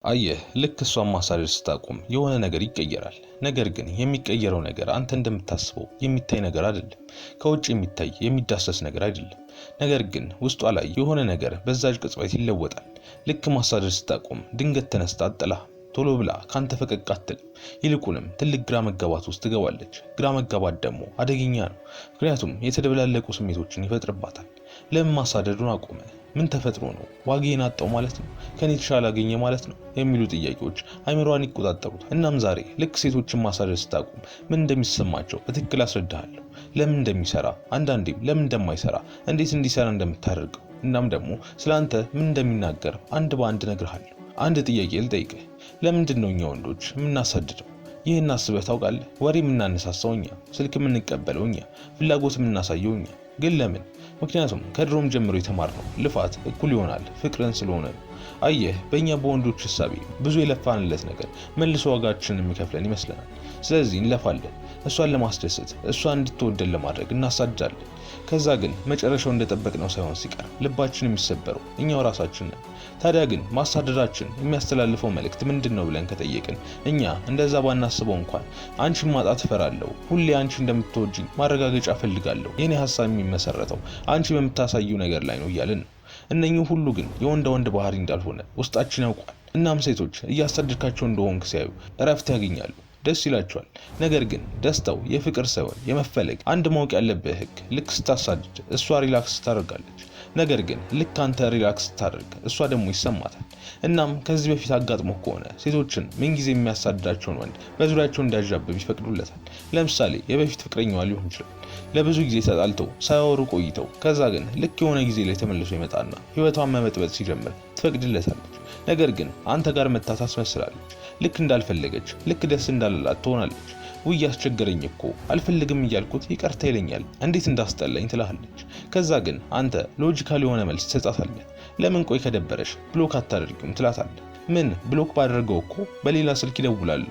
አየህ ልክ እሷን ማሳደድ ስታቆም የሆነ ነገር ይቀየራል። ነገር ግን የሚቀየረው ነገር አንተ እንደምታስበው የሚታይ ነገር አይደለም። ከውጭ የሚታይ የሚዳሰስ ነገር አይደለም። ነገር ግን ውስጧ ላይ የሆነ ነገር በዛች ቅጽበት ይለወጣል። ልክ ማሳደድ ስታቆም ድንገት ተነስታ አጥላ ቶሎ ብላ ካንተ ፈቀቅ አትልም። ይልቁንም ትልቅ ግራ መጋባት ውስጥ ትገባለች። ግራ መጋባት ደግሞ አደገኛ ነው። ምክንያቱም የተደበላለቁ ስሜቶችን ይፈጥርባታል። ለምን ማሳደዱን አቆመ? ምን ተፈጥሮ ነው? ዋጋዬን አጣው ማለት ነው? ከኔ የተሻለ አገኘ ማለት ነው? የሚሉ ጥያቄዎች አይምሮዋን ይቆጣጠሩታል። እናም ዛሬ ልክ ሴቶችን ማሳደድ ስታቆም ምን እንደሚሰማቸው በትክክል አስረዳሃለሁ። ለምን እንደሚሰራ፣ አንዳንዴም ለምን እንደማይሰራ፣ እንዴት እንዲሰራ እንደምታደርገው፣ እናም ደግሞ ስላንተ ምን እንደሚናገር አንድ በአንድ እነግርሃለሁ። አንድ ጥያቄ ልጠይቅህ። ለምንድን ነው እኛ ወንዶች የምናሳድደው? ይህን አስበህ ታውቃለህ? ወሬ የምናነሳሳው እኛ፣ ስልክ የምንቀበለው እኛ፣ ፍላጎት የምናሳየው እኛ። ግን ለምን? ምክንያቱም ከድሮም ጀምሮ የተማርነው ልፋት እኩል ይሆናል ፍቅርን ስለሆነ ነው። አየህ በእኛ በወንዶች ሐሳቤ ብዙ የለፋንለት ነገር መልሶ ዋጋችንን የሚከፍለን ይመስለናል። ስለዚህ እንለፋለን፣ እሷን ለማስደሰት እሷን እንድትወደን ለማድረግ እናሳድዳለን። ከዛ ግን መጨረሻው እንደጠበቅነው ሳይሆን ሲቀር ልባችን የሚሰበረው እኛው ራሳችን ነን። ታዲያ ግን ማሳደዳችን የሚያስተላልፈው መልእክት ምንድነው ብለን ከጠየቅን እኛ እንደዛ ባናስበው እንኳን አንቺን ማጣት እፈራለሁ፣ ሁሌ አንቺ እንደምትወጂኝ ማረጋገጫ እፈልጋለሁ፣ የኔ ሐሳብ የሚመሰረተው አንቺ በምታሳዩ ነገር ላይ ነው እያልን ነው። እነኚህ ሁሉ ግን የወንድ ወንድ ባህሪ እንዳልሆነ ውስጣችን ያውቃል። እናም ሴቶች እያሳደድካቸው እንደሆንክ ሲያዩ እረፍት ያገኛሉ፣ ደስ ይላቸዋል። ነገር ግን ደስታው የፍቅር ሳይሆን የመፈለግ። አንድ ማወቅ ያለብህ ህግ፣ ልክ ስታሳድድ እሷ ሪላክስ ታደርጋለች። ነገር ግን ልክ አንተ ሪላክስ ስታደርግ እሷ ደግሞ ይሰማታል። እናም ከዚህ በፊት አጋጥሞ ከሆነ ሴቶችን ምንጊዜ የሚያሳድዳቸውን ወንድ በዙሪያቸው እንዲያዣብብ ይፈቅዱለታል። ለምሳሌ የበፊት ፍቅረኛዋ ሊሆን ይችላል። ለብዙ ጊዜ ተጣልተው ሳያወሩ ቆይተው ከዛ ግን ልክ የሆነ ጊዜ ላይ ተመልሶ ይመጣና ህይወቷን መመጥበጥ ሲጀምር ትፈቅድለታለች። ነገር ግን አንተ ጋር መታ ታስመስላለች። ልክ እንዳልፈለገች፣ ልክ ደስ እንዳላላት ትሆናለች። ውይ አስቸገረኝ እኮ አልፈልግም እያልኩት ይቅርታ ይለኛል፣ እንዴት እንዳስጠላኝ ትላለች። ከዛ ግን አንተ ሎጂካል የሆነ መልስ ትሰጣታለህ። ለምን ቆይ ከደበረሽ ብሎክ አታደርጊም ትላታለህ። ምን ብሎክ ባደረገው እኮ በሌላ ስልክ ይደውላሉ።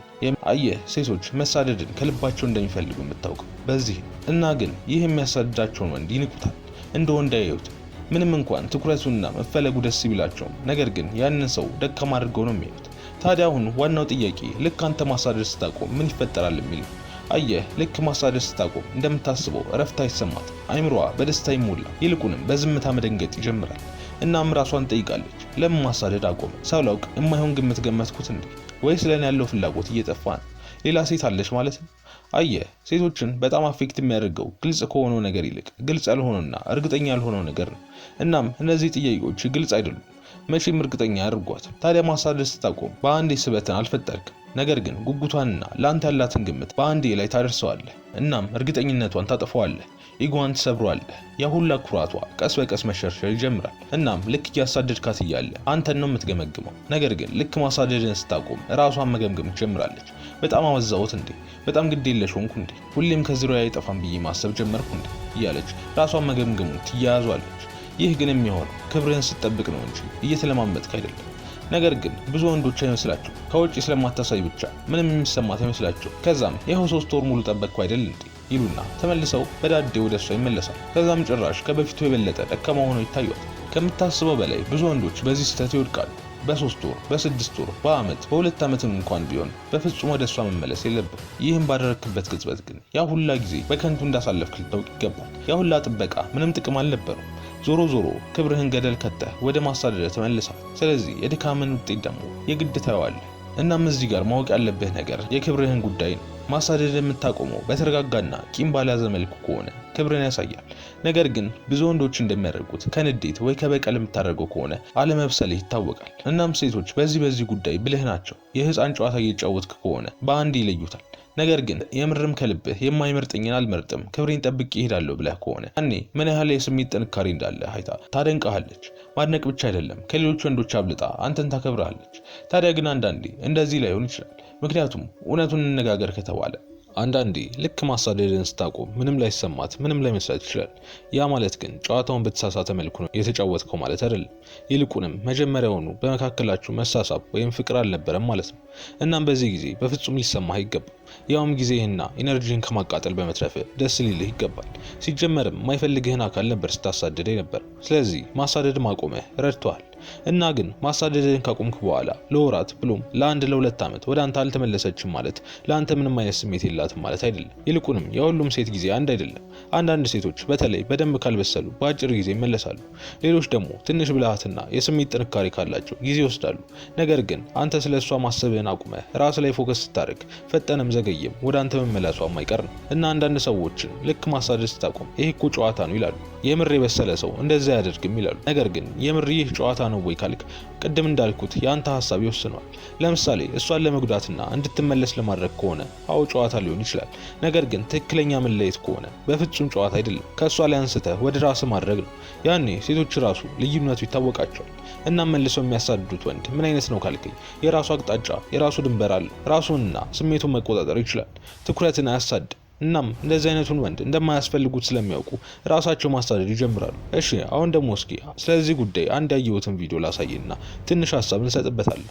አየህ ሴቶች መሳደድን ከልባቸው እንደሚፈልጉ የምታውቀው በዚህ እና ግን ይህ የሚያሳድዳቸውን ወንድ ይንቁታል፣ እንደ ወንድ አያዩት። ምንም እንኳን ትኩረቱና መፈለጉ ደስ ቢላቸውም ነገር ግን ያንን ሰው ደካማ አድርገው ነው የሚያዩት። ታዲያ አሁን ዋናው ጥያቄ ልክ አንተ ማሳደድ ስታቆም ምን ይፈጠራል የሚል ነው። አየህ ልክ ማሳደድ ስታቆም እንደምታስበው እረፍት አይሰማትም። አይምሮዋ በደስታ ይሞላ፣ ይልቁንም በዝምታ መደንገጥ ይጀምራል። እናም ራሷን ጠይቃለች፣ ለምን ማሳደድ አቆመ? ሳላውቅ የማይሆን ግምት ገመትኩት እንዴ? ወይስ ለኔ ያለው ፍላጎት እየጠፋ ነው? ሌላ ሴት አለች ማለት ነው? አየህ ሴቶችን በጣም አፌክት የሚያደርገው ግልጽ ከሆነው ነገር ይልቅ ግልጽ ያልሆነውና እርግጠኛ ያልሆነው ነገር ነው። እናም እነዚህ ጥያቄዎች ግልጽ አይደሉም፣ መቼም እርግጠኛ ያድርጓት። ታዲያ ማሳደድ ስታቆም በአንዴ ስበትን አልፈጠርክም። ነገር ግን ጉጉቷንና ለአንተ ያላትን ግምት በአንዴ ላይ ታደርሰዋለህ። እናም እርግጠኝነቷን ታጠፈዋለህ፣ ኢጓን ትሰብረዋለህ። ያ ሁላ ኩራቷ ቀስ በቀስ መሸርሸር ይጀምራል። እናም ልክ እያሳደድካት እያለ አንተን ነው የምትገመግመው። ነገር ግን ልክ ማሳደድን ስታቆም ራሷን መገምገም ትጀምራለች። በጣም አወዛሁት እንዴ? በጣም ግድ የለሽ ሆንኩ እንዴ? ሁሌም ከዙሪያዬ አይጠፋም ብዬ ማሰብ ጀመርኩ እንዴ? እያለች ራሷን መገምገሙን ትያያዟለች። ይህ ግን የሚሆነው ክብርህን ስትጠብቅ ነው እንጂ እየተለማመጥክ አይደለም። ነገር ግን ብዙ ወንዶች አይመስላቸው ከውጪ ስለማታሳይ ብቻ ምንም የሚሰማት አይመስላቸው። ከዛም ይኸው 3 ወር ሙሉ ጠበቅኩ አይደል እንዴ ይሉና ተመልሰው በዳዴ ወደ እሷ ይመለሳል። ከዛም ጭራሽ ከበፊቱ የበለጠ ደካማ ሆነው ይታያል። ከምታስበው በላይ ብዙ ወንዶች በዚህ ስህተት ይወድቃሉ። በ3 ወር፣ በ6 ወር፣ በአመት፣ በ2 አመትም እንኳን ቢሆን በፍጹም ወደ እሷ መመለስ የለብም። ይህም ባደረክበት ቅጽበት ግን ያ ሁላ ጊዜ በከንቱ እንዳሳለፍክ ልታውቅ ይገባል። ያ ሁላ ጥበቃ ምንም ጥቅም አልነበረው። ዞሮ ዞሮ ክብርህን ገደል ከተህ ወደ ማሳደድ ተመልሰሃል። ስለዚህ የድካምን ውጤት ደግሞ የግድ ታየዋለህ። እናም እዚህ ጋር ማወቅ ያለብህ ነገር የክብርህን ጉዳይ ነው። ማሳደድ የምታቆመው በተረጋጋና ቂም ባልያዘ መልኩ ከሆነ ክብርን ያሳያል። ነገር ግን ብዙ ወንዶች እንደሚያደርጉት ከንዴት ወይ ከበቀል የምታደርገው ከሆነ አለመብሰልህ ይታወቃል። እናም ሴቶች በዚህ ጉዳይ ብልህ ናቸው። የህፃን ጨዋታ እየተጫወትክ ከሆነ በአንድ ይለዩታል። ነገር ግን የምርም ከልብህ የማይመርጠኝን አልመርጥም ክብሬን ጠብቄ እሄዳለሁ ብለህ ከሆነ ያኔ ምን ያህል የስሜት ጥንካሬ እንዳለ አይታ ታደንቀሃለች። ማድነቅ ብቻ አይደለም ከሌሎች ወንዶች አብልጣ አንተን ታከብርሃለች። ታዲያ ግን አንዳንዴ እንደዚህ ላይሆን ይችላል። ምክንያቱም እውነቱን እንነጋገር ከተባለ አንዳንዴ ልክ ማሳደድን ስታቆም ምንም ላይሰማት ምንም ላይመስላት ይችላል። ያ ማለት ግን ጨዋታውን በተሳሳተ መልኩ ነው የተጫወትከው ማለት አይደለም። ይልቁንም መጀመሪያውኑ በመካከላችሁ መሳሳብ ወይም ፍቅር አልነበረም ማለት ነው። እናም በዚህ ጊዜ በፍጹም ሊሰማህ አይገባም። ያውም ጊዜህና ኢነርጂን ከማቃጠል በመትረፍ ደስ ሊልህ ይገባል። ሲጀመርም የማይፈልግህን አካል ነበር ስታሳደደ ነበር። ስለዚህ ማሳደድ ማቆምህ ረድቷል። እና ግን ማሳደድን ካቆምክ በኋላ ለወራት ብሎም ለአንድ ለሁለት ዓመት ወደ አንተ አልተመለሰችም ማለት ለአንተ ምንም አይነት ስሜት የላትም ማለት አይደለም። ይልቁንም የሁሉም ሴት ጊዜ አንድ አይደለም። አንዳንድ ሴቶች በተለይ በደንብ ካልበሰሉ በአጭር ጊዜ ይመለሳሉ። ሌሎች ደግሞ ትንሽ ብልሃትና የስሜት ጥንካሬ ካላቸው ጊዜ ይወስዳሉ። ነገር ግን አንተ ስለሷ ማሰብህን አቁመህ ራስ ላይ ፎከስ ስታደርግ ፈጠነም ዘገየም ወደ አንተ መመለሷ የማይቀር ነው። እና አንዳንድ ሰዎችን ልክ ማሳደድ ስታቆም ይሄ እኮ ጨዋታ ነው ይላሉ። የምር የበሰለ ሰው እንደዛ ያደርግም ይላሉ። ነገር ግን የምር ይህ ጨዋታ ነው ወይ ካልክ ቅድም እንዳልኩት ያንተ ሐሳብ ይወስነዋል። ለምሳሌ እሷን ለመጉዳትና እንድትመለስ ለማድረግ ከሆነ አዎ ጨዋታ ሊሆን ይችላል። ነገር ግን ትክክለኛ መለየት ከሆነ በፍጹም ጨዋታ አይደለም። ከሷ ላይ አንስተህ ወደ ራስ ማድረግ ነው። ያኔ ሴቶች ራሱ ልዩነቱ ይታወቃቸዋል። እና መልሰው የሚያሳድዱት ወንድ ምን አይነት ነው ካልከኝ የራሱ አቅጣጫ፣ የራሱ ድንበር አለ። ራሱንና ስሜቱን መቆጣጠር ይችላል። ትኩረትን አያሳድ። እናም እንደዚህ አይነቱን ወንድ እንደማያስፈልጉት ስለሚያውቁ ራሳቸው ማሳደድ ይጀምራሉ። እሺ አሁን ደግሞ እስኪ ስለዚህ ጉዳይ አንድ ያየሁትን ቪዲዮ ላሳየና ትንሽ ሀሳብ እንሰጥበታለን።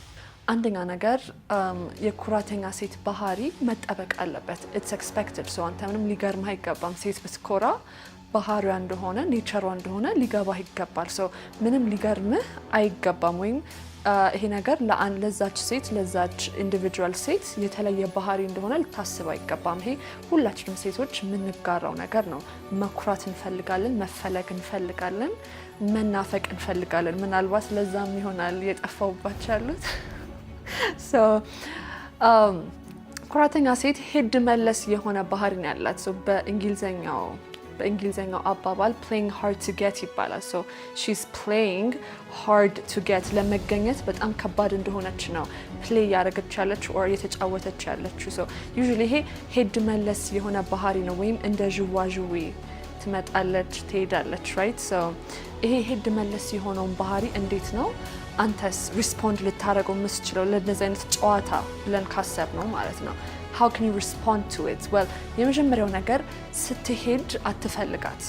አንደኛ ነገር የኩራተኛ ሴት ባህሪ መጠበቅ አለበት። ኢትስ ኤክስፔክትድ። ሶ አንተ ምንም ሊገርምህ አይገባም። ሴት ብትኮራ ባህሪዋ እንደሆነ ኔቸሯ እንደሆነ ሊገባህ ይገባል። ሶ ምንም ሊገርምህ አይገባም። ወይም ይሄ ነገር ለዛች ሴት ለዛች ኢንዲቪጁዋል ሴት የተለየ ባህሪ እንደሆነ ልታስብ አይገባም። ይሄ ሁላችንም ሴቶች የምንጋራው ነገር ነው። መኩራት እንፈልጋለን፣ መፈለግ እንፈልጋለን፣ መናፈቅ እንፈልጋለን። ምናልባት ለዛም ይሆናል የጠፋውባቸው ያሉት። ኩራተኛ ሴት ሄድ መለስ የሆነ ባህሪ ነው ያላት። በእንግሊዘኛው አባባል playing hard to get ይባላል። so she's playing hard to get ለመገኘት በጣም ከባድ እንደሆነች ነው ፕሌይ ያደረገች ያለችው or የተጫወተች ያለችው። so usually ይሄ ሄድ መለስ የሆነ ባህሪ ነው። ወይም እንደ ዥዋዥዌ ትመጣለች ትሄዳለች right። so ይሄ ሄድ መለስ የሆነውን ባህሪ እንዴት ነው አንተስ ሪስፖንድ ልታደርገው የምትችለው ለነዚህ አይነት ጨዋታ ብለን ካሰብ ነው ማለት ነው። how can you respond to it? well የመጀመሪያው ነገር ስትሄድ አትፈልጋት።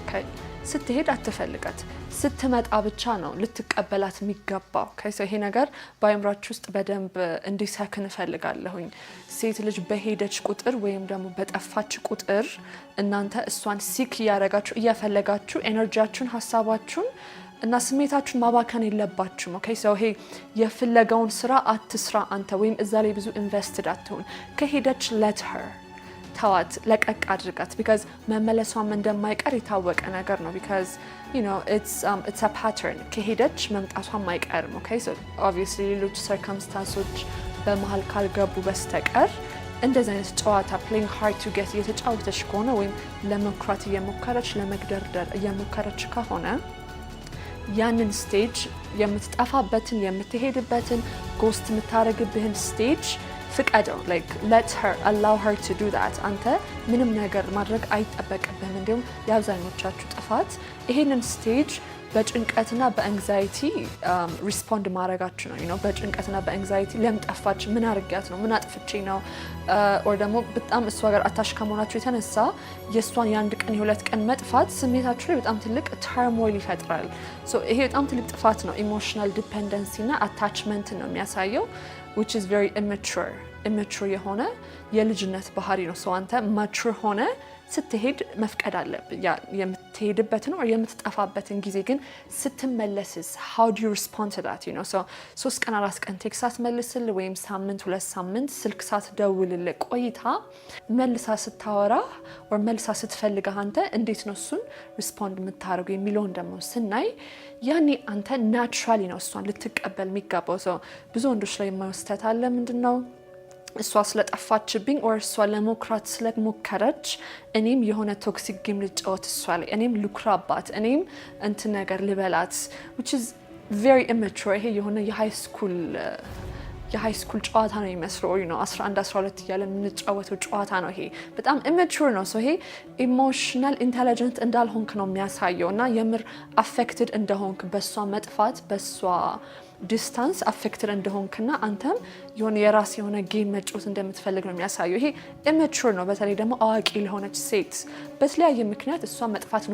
okay ስትሄድ አትፈልጋት። ስትመጣ ብቻ ነው ልትቀበላት የሚገባው። okay so ይሄ ነገር በአይምራችሁ ውስጥ በደንብ እንዲሰክን እፈልጋለሁኝ። ሴት ልጅ በሄደች ቁጥር ወይም ደግሞ በጠፋች ቁጥር እናንተ እሷን ሲክ እያደረጋችሁ እየፈለጋችሁ ኤነርጂያችሁን ሀሳባችሁን እና ስሜታችሁን ማባከን የለባችሁም። ኦኬ ሶ ይሄ የፍለጋውን ስራ አትስራ አንተ ወይም እዛ ላይ ብዙ ኢንቨስትድ አትሁን። ከሄደች let her ተዋት፣ ለቀቅ አድርጋት። because መመለሷም እንደማይቀር የታወቀ ነገር ነው። because you know it's a pattern። ከሄደች መምጣቷም አይቀርም። ኦኬ ሶ obviously ሌሎች circumstances በመሃል ካልገቡ በስተቀር እንደዚህ አይነት ጨዋታ playing hard to get እየተጫወተች ከሆነ ወይም ለመኩራት እየሞከረች ለመግደርደር እየሞከረች ከሆነ ያንን ስቴጅ የምትጠፋበትን የምትሄድበትን ጎስት የምታረግብህን ስቴጅ ፍቀደው። like let her allow her to do that። አንተ ምንም ነገር ማድረግ አይጠበቅብህም። እንዲሁም የአብዛኞቻችሁ ጥፋት ይሄንን ስቴጅ በጭንቀትና በአንግዛይቲ ሪስፖንድ ማድረጋችሁ ነው። you know በጭንቀትና በአንግዛይቲ ለምን ጠፋች፣ ምን አርጋት ነው፣ ምን አጥፍቼ ነው or ደግሞ በጣም እሷ ጋር አታሽ ከመሆናችሁ የተነሳ የእሷን የአንድ ቀን የሁለት ቀን መጥፋት ስሜታችሁ ላይ በጣም ትልቅ ተርሞይል ይፈጥራል። so ይሄ በጣም ትልቅ ጥፋት ነው። ኢሞሽናል ዲፔንደንሲ እና አታችመንት ነው የሚያሳየው which is very immature የሆነ የልጅነት ባህሪ ነው። so አንተ mature ሆነ ስትሄድ መፍቀድ አለብህ። የምትሄድበትን or የምትጠፋበትን ጊዜ ግን ስትመለስስ how do you respond to that? you know so 3 ቀን 4 ቀን ቴክስት ሳትመልስልህ ወይም ሳምንት 2 ሳምንት ስልክ ሳትደውልልህ ቆይታ መልሳ ስታወራ or መልሳ ስትፈልግህ አንተ እንዴት ነው እሱን ሪስፖንድ የምታደርገው የሚለውን ደግሞ ስናይ ያኔ አንተ ናቹራሊ ነው እሷን ልትቀበል የሚገባው። so ብዙ ወንዶች ላይ የማይወስተት አለ ምንድነው እሷ ስለጠፋችብኝ or እሷ ለሞክራት ስለሞከረች እኔም የሆነ ቶክሲክ ጌም ልጫወት እሷ ላይ እኔም ልኩራባት እኔም እንትን ነገር ልበላት which is very immature። ይሄ የሆነ የሃይ ስኩል ጨዋታ ነው የሚመስለው you know 11 12 እያለ የምንጫወተው ጨዋታ ነው። ይሄ በጣም immature ነው። so ይሄ ኢሞሽናል ኢንተለጀንት እንዳልሆንክ ነው የሚያሳየው እና የምር አፌክትድ እንደሆንክ በሷ መጥፋት በሷ ዲስታንስ አፌክትድ እንደሆንክና አንተም የሆነ የራስ የሆነ ጌም መጫወት እንደምትፈልግ ነው የሚያሳየው። ይሄ ኢሜቹር ነው። በተለይ ደግሞ አዋቂ ለሆነች ሴት በተለያየ ምክንያት እሷ መጥፋት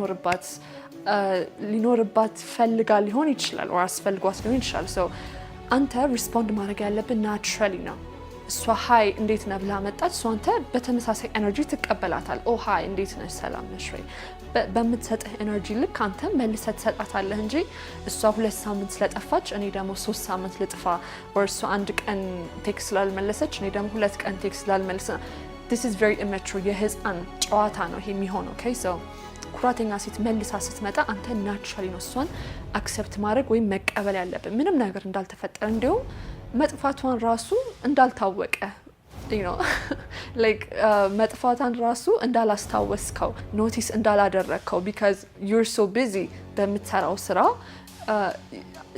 ሊኖርባት ፈልጋ ሊሆን ይችላል or አስፈልጓት ሊሆን ይችላል። so አንተ ሪስፖንድ ማድረግ ያለብን ናቹራሊ ነው። እሷ ሃይ እንዴት ነህ ብላ መጣች እሷ አንተ በተመሳሳይ ኤነርጂ ትቀበላታል ኦ ሃይ እንዴት ነሽ ሰላም ነሽ ወይ በምትሰጥህ ኤነርጂ ልክ አንተ መልሰህ ትሰጣታለህ እንጂ እሷ 2 ሳምንት ስለጠፋች እኔ ደግሞ 3 ሳምንት ልጥፋ or እሷ 1 ቀን ቴክስት ስላልመለሰች እኔ ደግሞ 2 ቀን ቴክስት ስላልመለሰ this is very immature የህፃን ጨዋታ ነው ይሄ የሚሆነው okay so ኩራተኛ ሴት መልሳ ስትመጣ አንተ ናቹራሊ ነው እሷን አክሰፕት ማድረግ ወይም መቀበል ያለብን ምንም ነገር እንዳልተፈጠረ እንዲሁም መጥፋቷን ራሱ እንዳልታወቀ you know like መጥፋቷን ራሱ እንዳላስታወስከው ኖቲስ እንዳላደረከው because you're so busy በምትሰራው ስራ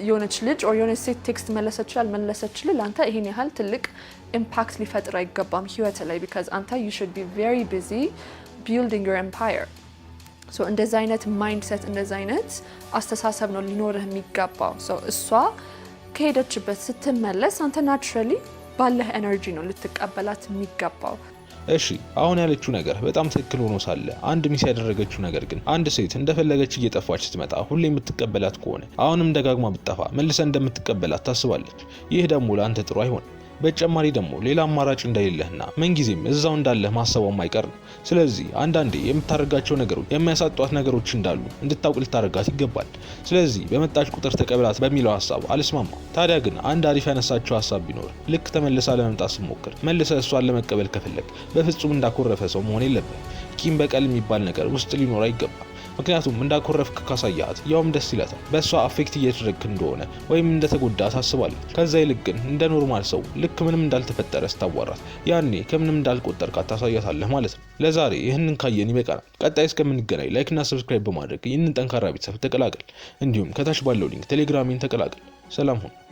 የሆነች ልጅ or የሆነች ሴት ቴክስት መለሰችልህ አንተ ይሄን ያህል ትልቅ ኢምፓክት ሊፈጥር አይገባም ህይወት ላይ because አንተ you should be very busy building your empire so እንደዛ አይነት ማይንድሴት እንደዛ አይነት አስተሳሰብ ነው ሊኖርህ የሚገባው so እሷ ከሄደችበት ስትመለስ አንተ ናቹራሊ ባለህ ኤነርጂ ነው ልትቀበላት የሚገባው እሺ አሁን ያለችው ነገር በጣም ትክክል ሆኖ ሳለ አንድ ሚስ ያደረገችው ነገር ግን አንድ ሴት እንደፈለገች እየጠፋች ስትመጣ ሁሌ የምትቀበላት ከሆነ አሁንም ደጋግማ ብትጠፋ መልሰ እንደምትቀበላት ታስባለች ይህ ደግሞ ለአንተ ጥሩ አይሆንም በተጨማሪ ደግሞ ሌላ አማራጭ እንደሌለህና ምንጊዜም እዛው እንዳለህ ማሰቧም አይቀር ነው ስለዚህ አንዳንዴ የምታደርጋቸው ነገሮች የሚያሳጧት ነገሮች እንዳሉ እንድታውቅ ልታደርጋት ይገባል ስለዚህ በመጣች ቁጥር ተቀበላት በሚለው ሐሳብ አልስማማም ታዲያ ግን አንድ አሪፍ ያነሳችው ሐሳብ ቢኖር ልክ ተመልሳ ለመምጣት ስትሞክር መልሰህ እሷን ለመቀበል ከፈለግ በፍጹም እንዳኮረፈ ሰው መሆን የለብህም ቂም በቀል የሚባል ነገር ውስጥ ሊኖር አይገባም ምክንያቱም እንዳኮረፍክ ካሳያት ያውም ደስ ይላታል በሷ አፌክት እየተደረግክ እንደሆነ ወይም እንደተጎዳ ታስባለች ከዛ ይልቅ ግን እንደ ኖርማል ሰው ልክ ምንም እንዳልተፈጠረ ስታዋራት ያኔ ከምንም እንዳልቆጠርካት ታሳያታለህ ማለት ነው ለዛሬ ይህንን ካየን ይበቃናል ቀጣይ እስከምንገናኝ ላይክ እና ሰብስክራይብ በማድረግ ይህንን ጠንካራ ቤተሰብ ተቀላቀል እንዲሁም ከታች ባለው ሊንክ ቴሌግራሜን ተቀላቀል ሰላም ሁኑ